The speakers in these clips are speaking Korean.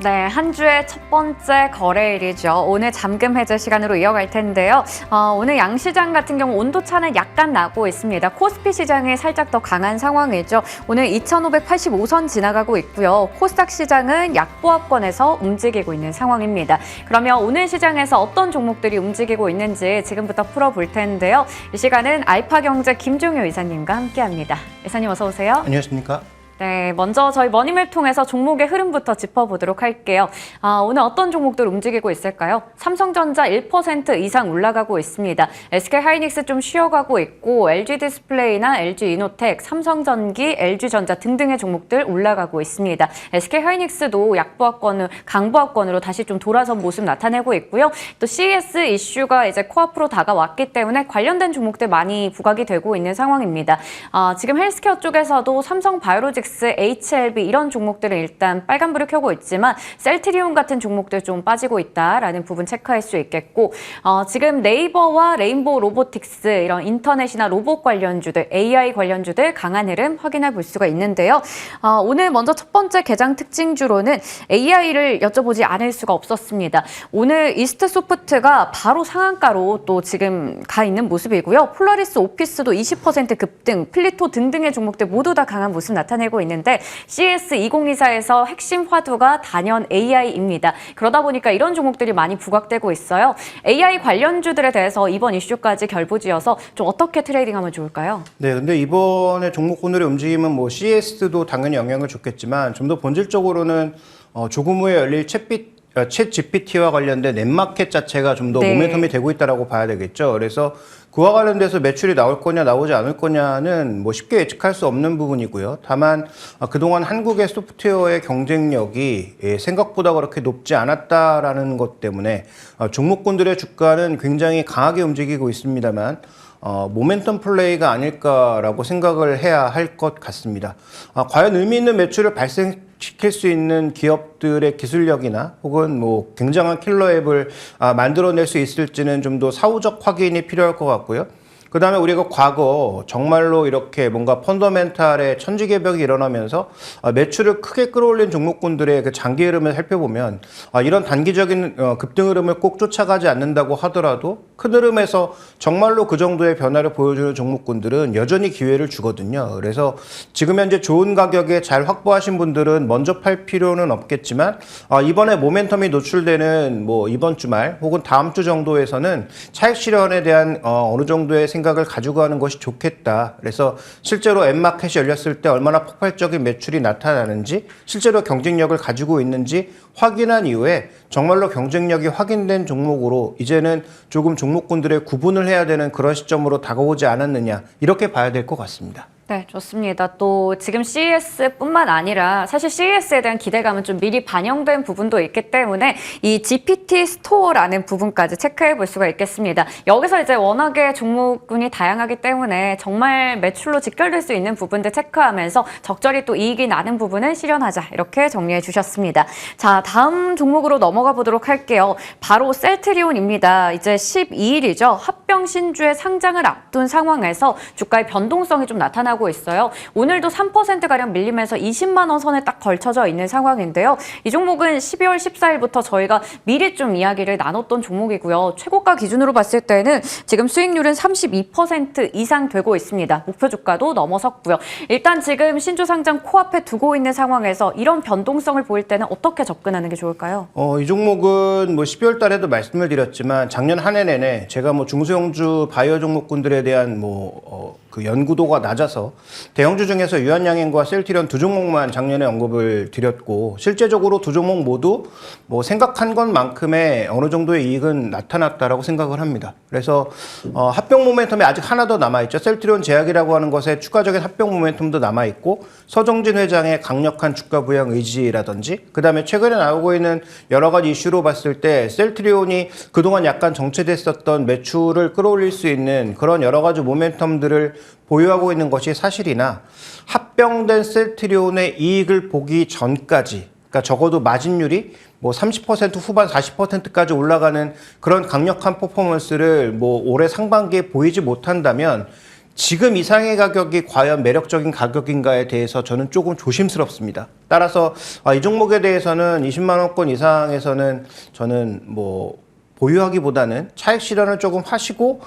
네, 한 주의 첫 번째 거래일이죠. 오늘 잠금 해제 시간으로 이어갈 텐데요. 오늘 양시장 같은 경우 온도차는 약간 나고 있습니다. 코스피 시장이 살짝 더 강한 상황이죠. 오늘 2,585선 지나가고 있고요. 코스닥 시장은 약보합권에서 움직이고 있는 상황입니다. 그러면 오늘 시장에서 어떤 종목들이 움직이고 있는지 지금부터 풀어볼 텐데요. 이 시간은 알파경제 김종효 이사님과 함께합니다. 이사님 어서 오세요. 안녕하십니까? 네, 먼저 저희 머니매를 통해서 종목의 흐름부터 짚어보도록 할게요. 오늘 어떤 종목들 움직이고 있을까요? 삼성전자 1% 이상 올라가고 있습니다. SK하이닉스 좀 쉬어가고 있고 LG디스플레이나 LG이노텍, 삼성전기, LG전자 등등의 종목들 올라가고 있습니다. SK하이닉스도 약보합권을 강보합권으로 다시 좀 돌아선 모습 나타내고 있고요. 또 CES 이슈가 이제 코앞으로 다가왔기 때문에 관련된 종목들 많이 부각이 되고 있는 상황입니다. 지금 헬스케어 쪽에서도 삼성바이오로직스, HLB 이런 종목들은 일단 빨간불을 켜고 있지만 셀트리온 같은 종목들 좀 빠지고 있다라는 부분 체크할 수 있겠고 지금 네이버와 레인보우 로보틱스 이런 인터넷이나 로봇 관련주들, AI 관련주들 강한 흐름 확인해 볼 수가 있는데요. 오늘 먼저 첫 번째 개장 특징주로는 AI를 여쭤보지 않을 수가 없었습니다. 오늘 이스트소프트가 바로 상한가로 또 지금 가 있는 모습이고요. 폴라리스 오피스도 20% 급등, 플리토 등등의 종목들 모두 다 강한 모습 나타내고 있는데 CS2024에서 핵심 화두가 단연 AI입니다. 그러다 보니까 이런 종목들이 많이 부각되고 있어요. AI 관련주들에 대해서 이번 이슈까지 결부지어서 좀 어떻게 트레이딩하면 좋을까요? 네, 근데 이번에 종목 오늘의 움직임은 뭐 CS도 당연히 영향을 줬겠지만 좀 더 본질적으로는 조금 후에 열릴 챗 GPT와 관련된 넷마켓 자체가 좀 더 모멘텀이 되고 있다고 봐야 되겠죠. 그래서 그와 관련돼서 매출이 나올 거냐 나오지 않을 거냐는 뭐 쉽게 예측할 수 없는 부분이고요. 다만 그동안 한국의 소프트웨어의 경쟁력이 생각보다 그렇게 높지 않았다라는 것 때문에 종목군들의 주가는 굉장히 강하게 움직이고 있습니다만 모멘텀 플레이가 아닐까라고 생각을 해야 할 것 같습니다. 과연 의미 있는 매출을 발생시킬 수 있는 기업들의 기술력이나 혹은 뭐 굉장한 킬러 앱을 만들어낼 수 있을지는 좀 더 사후적 확인이 필요할 것 같고요. 그 다음에 우리가 과거 정말로 이렇게 뭔가 펀더멘탈의 천지개벽이 일어나면서 매출을 크게 끌어올린 종목군들의 그 장기 흐름을 살펴보면 이런 단기적인 급등 흐름을 꼭 쫓아가지 않는다고 하더라도 큰 흐름에서 정말로 그 정도의 변화를 보여주는 종목군들은 여전히 기회를 주거든요. 그래서 지금 현재 좋은 가격에 잘 확보하신 분들은 먼저 팔 필요는 없겠지만 이번에 모멘텀이 노출되는 뭐 이번 주말 혹은 다음 주 정도에서는 차익 실현에 대한 어느 정도의 생각을 가지고 하는 것이 좋겠다. 그래서 실제로 엠마켓이 열렸을 때 얼마나 폭발적인 매출이 나타나는지 실제로 경쟁력을 가지고 있는지 확인한 이후에 정말로 경쟁력이 확인된 종목으로 이제는 조금 종목군들의 구분을 해야 되는 그런 시점으로 다가오지 않았느냐 이렇게 봐야 될 것 같습니다. 네, 좋습니다. 또 지금 CES뿐만 아니라 사실 CES에 대한 기대감은 좀 미리 반영된 부분도 있기 때문에 이 GPT 스토어라는 부분까지 체크해 볼 수가 있겠습니다. 여기서 이제 워낙에 종목군이 다양하기 때문에 정말 매출로 직결될 수 있는 부분들 체크하면서 적절히 또 이익이 나는 부분은 실현하자 이렇게 정리해 주셨습니다. 자, 다음 종목으로 넘어가 보도록 할게요. 바로 셀트리온입니다. 이제 12일이죠. 합병 신주의 상장을 앞둔 상황에서 주가의 변동성이 좀 나타나고 있어요. 오늘도 3%가량 밀리면서 20만 원 선에 딱 걸쳐져 있는 상황인데요. 이 종목은 12월 14일부터 저희가 미리 좀 이야기를 나눴던 종목이고요. 최고가 기준으로 봤을 때는 지금 수익률은 32% 이상 되고 있습니다. 목표 주가도 넘어섰고요. 일단 지금 신주 상장 코앞에 두고 있는 상황에서 이런 변동성을 보일 때는 어떻게 접근하는 게 좋을까요? 이 종목은 뭐 12월 달에도 말씀을 드렸지만 작년 한 해 내내 제가 뭐 중소형주 바이오 종목군들에 대한 그 연구도가 낮아서 대형주 중에서 유한양행과 셀트리온 두 종목만 작년에 언급을 드렸고 실제적으로 두 종목 모두 뭐 생각한 것만큼의 어느 정도의 이익은 나타났다라고 생각을 합니다. 그래서 합병 모멘텀이 아직 하나 더 남아있죠. 셀트리온 제약이라고 하는 것에 추가적인 합병 모멘텀도 남아있고 서정진 회장의 강력한 주가 부양 의지라든지 그 다음에 최근에 나오고 있는 여러 가지 이슈로 봤을 때 셀트리온이 그동안 약간 정체됐었던 매출을 끌어올릴 수 있는 그런 여러 가지 모멘텀들을 보유하고 있는 것이 사실이나 합병된 셀트리온의 이익을 보기 전까지 그러니까 적어도 마진율이 뭐 30% 후반 40%까지 올라가는 그런 강력한 퍼포먼스를 뭐 올해 상반기에 보이지 못한다면 지금 이상의 가격이 과연 매력적인 가격인가에 대해서 저는 조금 조심스럽습니다. 따라서 이 종목에 대해서는 20만 원권 이상에서는 저는 뭐 보유하기보다는 차익 실현을 조금 하시고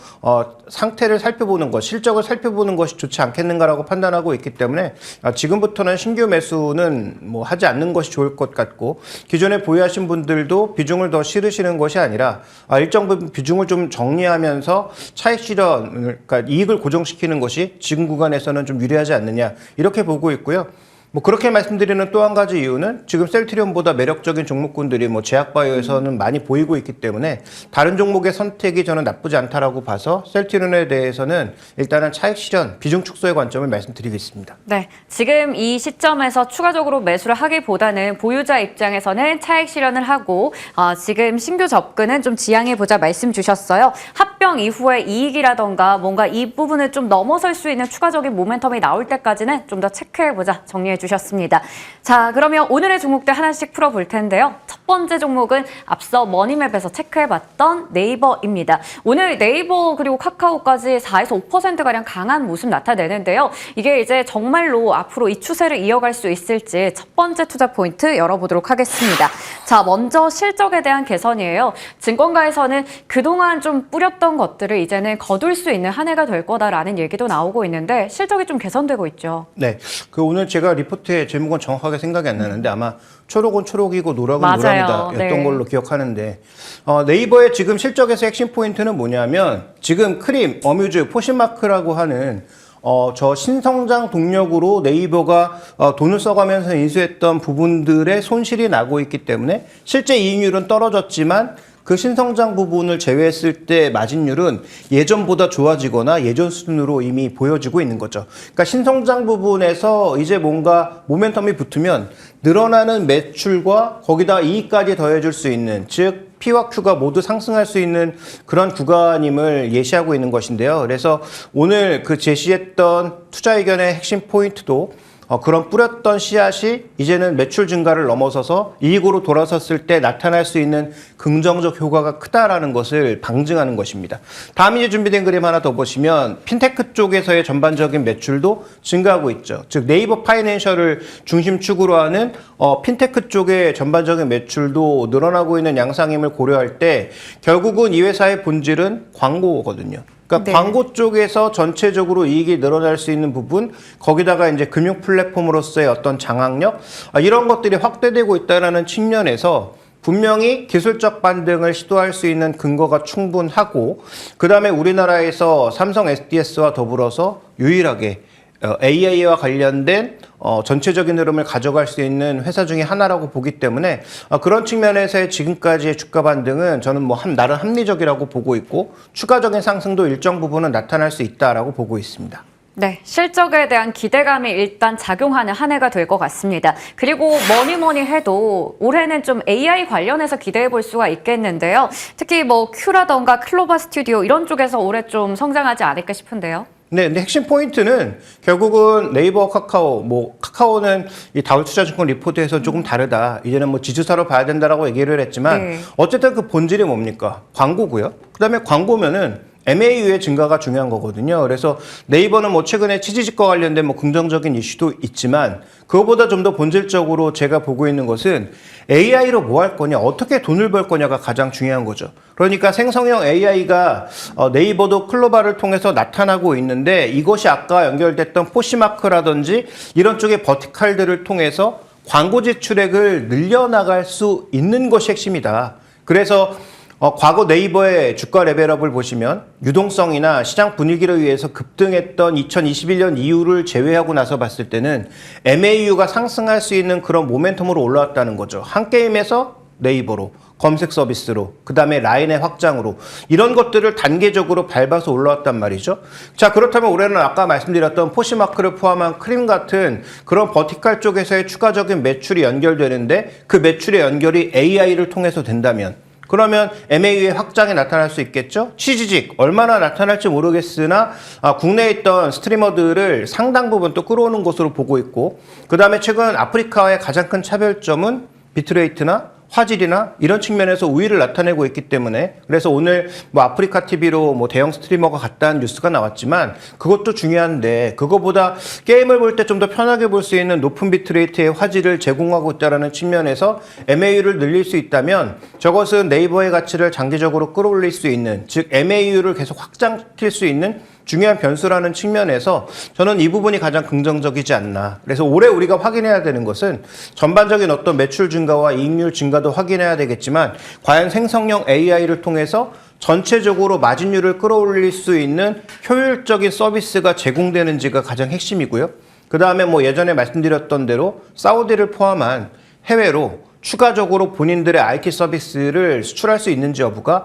상태를 살펴보는 것, 실적을 살펴보는 것이 좋지 않겠는가라고 판단하고 있기 때문에 지금부터는 신규 매수는 뭐 하지 않는 것이 좋을 것 같고, 기존에 보유하신 분들도 비중을 더 실으시는 것이 아니라 일정 부분 비중을 좀 정리하면서 차익 실현, 그러니까 이익을 고정시키는 것이 지금 구간에서는 좀 유리하지 않느냐, 이렇게 보고 있고요. 뭐 그렇게 말씀드리는 또 한 가지 이유는 지금 셀트리온보다 매력적인 종목군들이 뭐 제약바이오에서는 많이 보이고 있기 때문에 다른 종목의 선택이 저는 나쁘지 않다라고 봐서 셀트리온에 대해서는 일단은 차익 실현, 비중 축소의 관점을 말씀드리겠습니다. 네, 지금 이 시점에서 추가적으로 매수를 하기보다는 보유자 입장에서는 차익 실현을 하고 지금 신규 접근은 좀 지양해보자 말씀 주셨어요. 합병 이후에 이익이라던가 뭔가 이 부분을 좀 넘어설 수 있는 추가적인 모멘텀이 나올 때까지는 좀 더 체크해보자 정리해 주셨습니다. 자, 그러면 오늘의 종목들 하나씩 풀어볼 텐데요. 첫 번째 종목은 앞서 머니맵에서 체크해봤던 네이버입니다. 오늘 네이버 그리고 카카오까지 4에서 5%가량 강한 모습 나타내는데요. 이게 이제 정말로 앞으로 이 추세를 이어갈 수 있을지 첫 번째 투자 포인트 열어보도록 하겠습니다. 자, 먼저 실적에 대한 개선이에요. 증권가에서는 그동안 좀 뿌렸던 것들을 이제는 거둘 수 있는 한 해가 될 거다라는 얘기도 나오고 있는데 실적이 좀 개선되고 있죠. 네, 그 오늘 제가 리포트의 제목은 정확하게 생각이 안 나는데 아마 초록은 초록이고 노랑은 맞아요. 노랑이다 였던 네. 걸로 기억하는데 네이버의 지금 실적에서 핵심 포인트는 뭐냐면 지금 크림, 어뮤즈, 포시마크라고 하는 저 신성장 동력으로 네이버가 돈을 써가면서 인수했던 부분들의 손실이 나고 있기 때문에 실제 이익률은 떨어졌지만 그 신성장 부분을 제외했을 때 마진율은 예전보다 좋아지거나 예전 수준으로 이미 보여지고 있는 거죠. 그러니까 신성장 부분에서 이제 뭔가 모멘텀이 붙으면 늘어나는 매출과 거기다 이익까지 더해줄 수 있는, 즉 P와 Q가 모두 상승할 수 있는 그런 구간임을 예시하고 있는 것인데요. 그래서 오늘 그 제시했던 투자 의견의 핵심 포인트도 그런 뿌렸던 씨앗이 이제는 매출 증가를 넘어서서 이익으로 돌아섰을 때 나타날 수 있는 긍정적 효과가 크다라는 것을 방증하는 것입니다. 다음 이제 준비된 그림 하나 더 보시면 핀테크 쪽에서의 전반적인 매출도 증가하고 있죠. 즉 네이버 파이낸셜을 중심축으로 하는 핀테크 쪽의 전반적인 매출도 늘어나고 있는 양상임을 고려할 때 결국은 이 회사의 본질은 광고거든요. 그러니까 네. 광고 쪽에서 전체적으로 이익이 늘어날 수 있는 부분, 거기다가 이제 금융 플랫폼으로서의 어떤 장악력, 이런 것들이 확대되고 있다는 측면에서 분명히 기술적 반등을 시도할 수 있는 근거가 충분하고, 그 다음에 우리나라에서 삼성 SDS와 더불어서 유일하게 AI와 관련된 전체적인 흐름을 가져갈 수 있는 회사 중에 하나라고 보기 때문에 그런 측면에서의 지금까지의 주가 반등은 저는 뭐 나름 합리적이라고 보고 있고 추가적인 상승도 일정 부분은 나타날 수 있다라고 보고 있습니다. 네, 실적에 대한 기대감이 일단 작용하는 한 해가 될 것 같습니다. 그리고 뭐니 해도 올해는 좀 AI 관련해서 기대해 볼 수가 있겠는데요. 특히 뭐 Q라던가 클로버 스튜디오 이런 쪽에서 올해 좀 성장하지 않을까 싶은데요. 네, 근데 핵심 포인트는 결국은 네이버, 카카오, 카카오는 이 다울투자증권 리포트에서 조금 다르다. 이제는 뭐 지주사로 봐야 된다라고 얘기를 했지만 네. 어쨌든 그 본질이 뭡니까? 광고고요. 그다음에 광고면은 MAU의 증가가 중요한 거거든요. 그래서 네이버는 뭐 최근에 치지직과 관련된 뭐 긍정적인 이슈도 있지만 그거보다 좀 더 본질적으로 제가 보고 있는 것은 AI로 뭐 할 거냐, 어떻게 돈을 벌 거냐가 가장 중요한 거죠. 그러니까 생성형 AI가 네이버도 클로바를 통해서 나타나고 있는데 이것이 아까 연결됐던 포시마크라든지 이런 쪽의 버티칼들을 통해서 광고 지출액을 늘려나갈 수 있는 것이 핵심이다. 그래서 과거 네이버의 주가 레벨업을 보시면 유동성이나 시장 분위기를 위해서 급등했던 2021년 이후를 제외하고 나서 봤을 때는 MAU가 상승할 수 있는 그런 모멘텀으로 올라왔다는 거죠. 한 게임에서 네이버로, 검색 서비스로, 그 다음에 라인의 확장으로 이런 것들을 단계적으로 밟아서 올라왔단 말이죠. 자, 그렇다면 올해는 아까 말씀드렸던 포시마크를 포함한 크림 같은 그런 버티칼 쪽에서의 추가적인 매출이 연결되는데 그 매출의 연결이 AI를 통해서 된다면 그러면 MAU의 확장이 나타날 수 있겠죠? 치지직 얼마나 나타날지 모르겠으나 국내에 있던 스트리머들을 상당 부분 또 끌어오는 것으로 보고 있고 그 다음에 최근 아프리카와의 가장 큰 차별점은 비트레이트나 화질이나 이런 측면에서 우위를 나타내고 있기 때문에 그래서 오늘 뭐 아프리카 TV로 뭐 대형 스트리머가 갔다는 뉴스가 나왔지만 그것도 중요한데 그거보다 게임을 볼 때 좀 더 편하게 볼 수 있는 높은 비트레이트의 화질을 제공하고 있다는 측면에서 MAU를 늘릴 수 있다면 저것은 네이버의 가치를 장기적으로 끌어올릴 수 있는 즉 MAU를 계속 확장시킬 수 있는 중요한 변수라는 측면에서 저는 이 부분이 가장 긍정적이지 않나. 그래서 올해 우리가 확인해야 되는 것은 전반적인 어떤 매출 증가와 이익률 증가도 확인해야 되겠지만 과연 생성형 AI를 통해서 전체적으로 마진율을 끌어올릴 수 있는 효율적인 서비스가 제공되는지가 가장 핵심이고요. 그 다음에 뭐 예전에 말씀드렸던 대로 사우디를 포함한 해외로 추가적으로 본인들의 IT 서비스를 수출할 수 있는지 여부가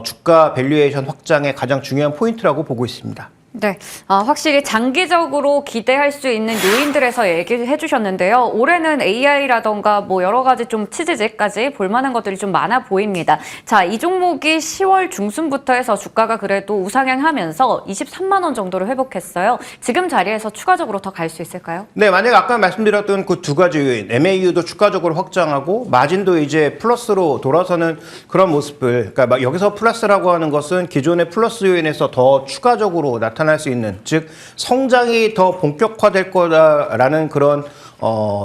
주가 밸류에이션 확장의 가장 중요한 포인트라고 보고 있습니다. 네, 확실히 장기적으로 기대할 수 있는 요인들에서 얘기해 주셨는데요. 올해는 AI라던가 뭐 여러 가지 좀 치즈직까지 볼만한 것들이 좀 많아 보입니다. 자, 이 종목이 10월 중순부터 해서 주가가 그래도 우상향하면서 23만 원 정도로 회복했어요. 지금 자리에서 추가적으로 더 갈 수 있을까요? 네, 만약 아까 말씀드렸던 그 두 가지 요인, MAU도 추가적으로 확장하고 마진도 이제 플러스로 돌아서는 그런 모습을, 그러니까 여기서 플러스라고 하는 것은 기존의 플러스 요인에서 더 추가적으로 나타날 수 있는, 즉 성장이 더 본격화될 거다라는 그런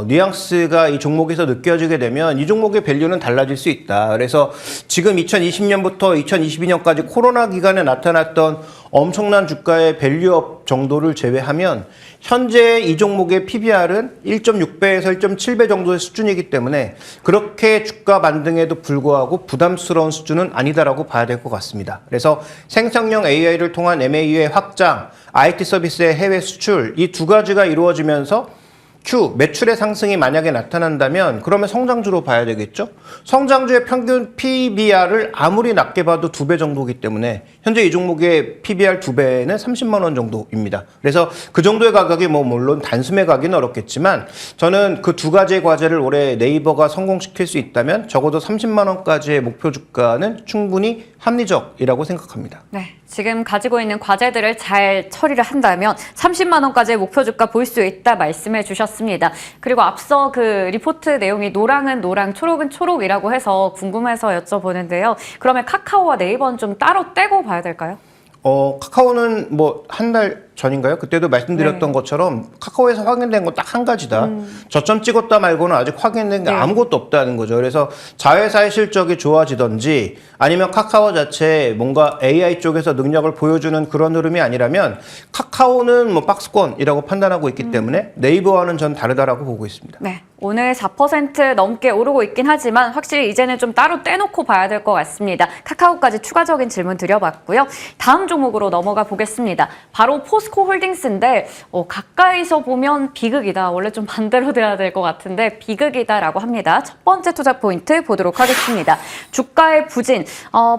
뉘앙스가 이 종목에서 느껴지게 되면 이 종목의 밸류는 달라질 수 있다. 그래서 지금 2020년부터 2022년까지 코로나 기간에 나타났던 엄청난 주가의 밸류업 정도를 제외하면 현재 이 종목의 PBR은 1.6배에서 1.7배 정도의 수준이기 때문에 그렇게 주가 반등에도 불구하고 부담스러운 수준은 아니다라고 봐야 될 것 같습니다. 그래서 생성형 AI를 통한 MAU의 확장, IT 서비스의 해외 수출 이 두 가지가 이루어지면서 매출의 상승이 만약에 나타난다면 그러면 성장주로 봐야 되겠죠? 성장주의 평균 PBR을 아무리 낮게 봐도 2배 정도이기 때문에 현재 이 종목의 PBR 2배는 30만 원 정도입니다. 그래서 그 정도의 가격이 뭐 물론 단숨에 가기는 어렵겠지만 저는 그 두 가지의 과제를 올해 네이버가 성공시킬 수 있다면 적어도 30만 원까지의 목표 주가는 충분히 합리적이라고 생각합니다. 네, 지금 가지고 있는 과제들을 잘 처리를 한다면 30만 원까지의 목표 주가 볼 수 있다 말씀해 주셨습니다. 그리고 앞서 그 리포트 내용이 노랑은 노랑, 초록은 초록이라고 해서 궁금해서 여쭤보는데요. 그러면 카카오와 네이버는 좀 따로 떼고 봐야 될까요? 카카오는 뭐 한 달 전인가요? 그때도 말씀드렸던 것처럼 카카오에서 확인된 건 딱 한 가지다. 저점 찍었다 말고는 아직 확인된 게 아무것도 없다는 거죠. 그래서 자회사의 실적이 좋아지던지 아니면 카카오 자체 뭔가 AI 쪽에서 능력을 보여주는 그런 흐름이 아니라면 카카오는 뭐 박스권이라고 판단하고 있기 때문에 네이버와는 전 다르다라고 보고 있습니다. 네, 오늘 4% 넘게 오르고 있긴 하지만 확실히 이제는 좀 따로 떼놓고 봐야 될 것 같습니다. 카카오까지 추가적인 질문 드려봤고요. 다음 종목으로 넘어가 보겠습니다. 바로 포스코홀딩스인데 가까이서 보면 비극이다. 원래 좀 반대로 돼야 될 것 같은데 비극이다라고 합니다. 첫 번째 투자 포인트 보도록 하겠습니다. 주가의 부진.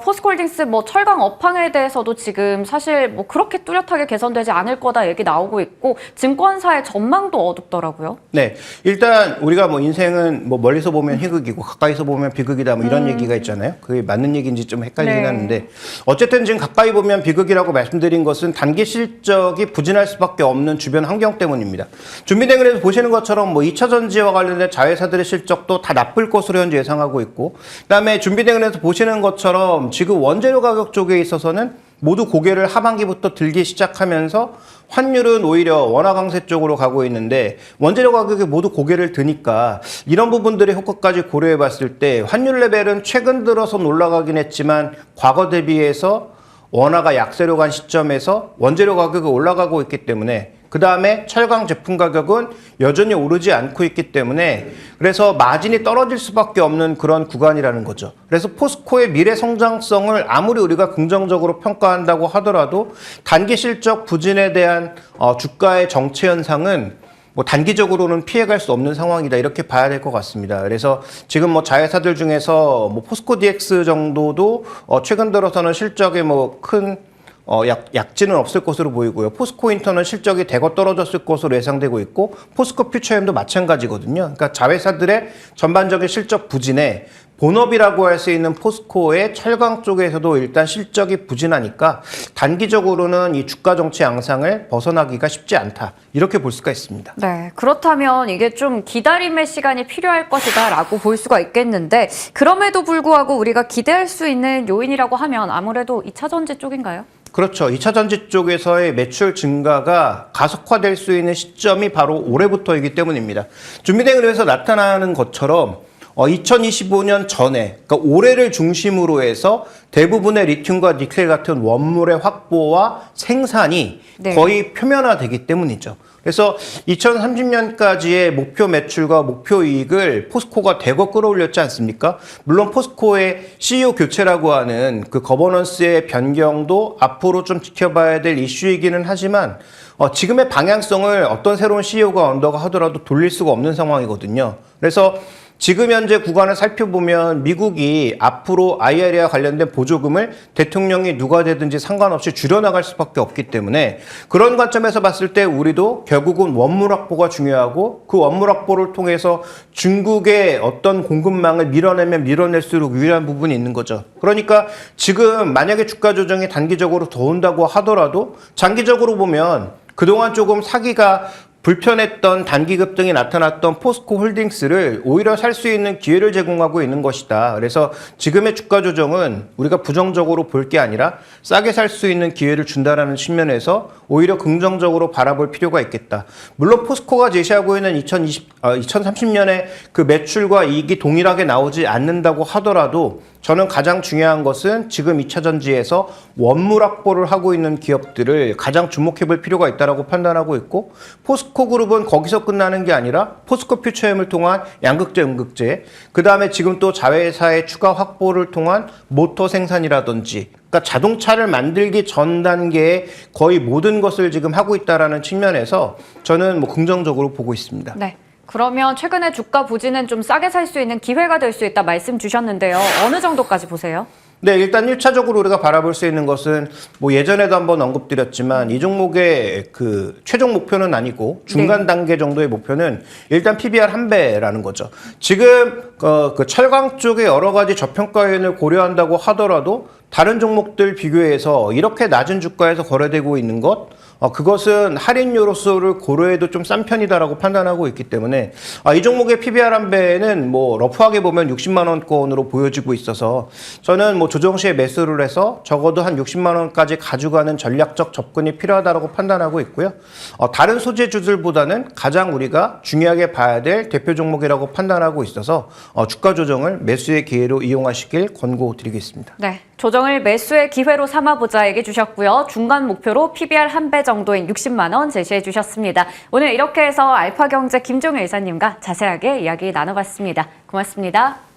포스코홀딩스 뭐 철강 업황에 대해서도 지금 사실 뭐 그렇게 뚜렷하게 개선되지 않을 거다 얘기 나오고 있고 증권사의 전망도 어둡더라고요. 네, 일단 우리가 뭐 인생은 뭐 멀리서 보면 희극이고 가까이서 보면 비극이다 뭐 이런 얘기가 있잖아요. 그게 맞는 얘기인지 좀 헷갈리긴 하는데 어쨌든 지금 가까이 보면 비극이라고 말씀드린 것은 단기 실적이 부진할 수밖에 없는 주변 환경 때문입니다. 준비대금에서 보시는 것처럼 뭐 2차 전지와 관련된 자회사들의 실적도 다 나쁠 것으로 현재 예상하고 있고 그다음에 준비대금에서 보시는 것처럼 지금 원재료 가격 쪽에 있어서는 모두 고개를 하반기부터 들기 시작하면서 환율은 오히려 원화 강세 쪽으로 가고 있는데 원재료 가격이 모두 고개를 드니까 이런 부분들의 효과까지 고려해 봤을 때 환율 레벨은 최근 들어서 올라가긴 했지만 과거 대비해서 원화가 약세로 간 시점에서 원재료 가격이 올라가고 있기 때문에 그 다음에 철강 제품 가격은 여전히 오르지 않고 있기 때문에 그래서 마진이 떨어질 수밖에 없는 그런 구간이라는 거죠. 그래서 포스코의 미래 성장성을 아무리 우리가 긍정적으로 평가한다고 하더라도 단기 실적 부진에 대한 주가의 정체 현상은 뭐 단기적으로는 피해갈 수 없는 상황이다 이렇게 봐야 될 것 같습니다. 그래서 지금 뭐 자회사들 중에서 뭐 포스코 DX 정도도 최근 들어서는 실적에 뭐 큰 약진은 없을 것으로 보이고요. 포스코 인터는 실적이 대거 떨어졌을 것으로 예상되고 있고 포스코 퓨처엠도 마찬가지거든요. 그러니까 자회사들의 전반적인 실적 부진에 본업이라고 할 수 있는 포스코의 철강 쪽에서도 일단 실적이 부진하니까 단기적으로는 이 주가 정치 양상을 벗어나기가 쉽지 않다. 이렇게 볼 수가 있습니다. 네, 그렇다면 이게 좀 기다림의 시간이 필요할 것이다라고 볼 수가 있겠는데 그럼에도 불구하고 우리가 기대할 수 있는 요인이라고 하면 아무래도 2차 전지 쪽인가요? 그렇죠. 2차 전지 쪽에서의 매출 증가가 가속화될 수 있는 시점이 바로 올해부터이기 때문입니다. 준비된 그림에서 나타나는 것처럼 2025년 전에, 그러니까 올해를 중심으로 해서 대부분의 리튬과 니켈 같은 원물의 확보와 생산이 네. 거의 표면화되기 때문이죠. 그래서 2030년까지의 목표 매출과 목표 이익을 포스코가 대거 끌어올렸지 않습니까? 물론 포스코의 CEO 교체라고 하는 그 거버넌스의 변경도 앞으로 좀 지켜봐야 될 이슈이기는 하지만 지금의 방향성을 어떤 새로운 CEO가 언더가 하더라도 돌릴 수가 없는 상황이거든요. 그래서 지금 현재 구간을 살펴보면 미국이 앞으로 IRA와 관련된 보조금을 대통령이 누가 되든지 상관없이 줄여나갈 수밖에 없기 때문에 그런 관점에서 봤을 때 우리도 결국은 원물 확보가 중요하고 그 원물 확보를 통해서 중국의 어떤 공급망을 밀어내면 밀어낼수록 유리한 부분이 있는 거죠. 그러니까 지금 만약에 주가 조정이 단기적으로 더 온다고 하더라도 장기적으로 보면 그동안 조금 사기가 불편했던 단기 급등이 나타났던 포스코 홀딩스를 오히려 살 수 있는 기회를 제공하고 있는 것이다. 그래서 지금의 주가 조정은 우리가 부정적으로 볼 게 아니라 싸게 살 수 있는 기회를 준다라는 측면에서 오히려 긍정적으로 바라볼 필요가 있겠다. 물론 포스코가 제시하고 있는 2030년에 그 매출과 이익이 동일하게 나오지 않는다고 하더라도 저는 가장 중요한 것은 지금 2차 전지에서 원물 확보를 하고 있는 기업들을 가장 주목해 볼 필요가 있다고 판단하고 있고 포스코 그룹은 거기서 끝나는 게 아니라 포스코 퓨처엠을 통한 양극재, 음극재, 그다음에 지금 또 자회사의 추가 확보를 통한 모터 생산이라든지 그러니까 자동차를 만들기 전 단계에 거의 모든 것을 지금 하고 있다라는 측면에서 저는 뭐 긍정적으로 보고 있습니다. 네. 그러면 최근에 주가 부진은 좀 싸게 살 수 있는 기회가 될 수 있다 말씀 주셨는데요. 어느 정도까지 보세요? 네, 일단 1차적으로 우리가 바라볼 수 있는 것은 뭐 예전에도 한번 언급드렸지만 이 종목의 그 최종 목표는 아니고 중간 단계 정도의 목표는 일단 PBR 1배라는 거죠. 지금 그 철강 쪽의 여러 가지 저평가 요인을 고려한다고 하더라도 다른 종목들 비교해서 이렇게 낮은 주가에서 거래되고 있는 것 그것은 할인요소를 고려해도 좀 싼 편이다라고 판단하고 있기 때문에 이 종목의 PBR 1배는 뭐 러프하게 보면 60만 원권으로 보여지고 있어서 저는 뭐 조정 시에 매수를 해서 적어도 한 60만 원까지 가져가는 전략적 접근이 필요하다고 판단하고 있고요. 다른 소재주들보다는 가장 우리가 중요하게 봐야 될 대표 종목이라고 판단하고 있어서 주가 조정을 매수의 기회로 이용하시길 권고드리겠습니다. 네. 조정을 매수의 기회로 삼아보자 얘기 주셨고요. 중간 목표로 PBR 1배 정도인 60만 원 제시해 주셨습니다. 오늘 이렇게 해서 알파경제 김종일 이사님과 자세하게 이야기 나눠봤습니다. 고맙습니다.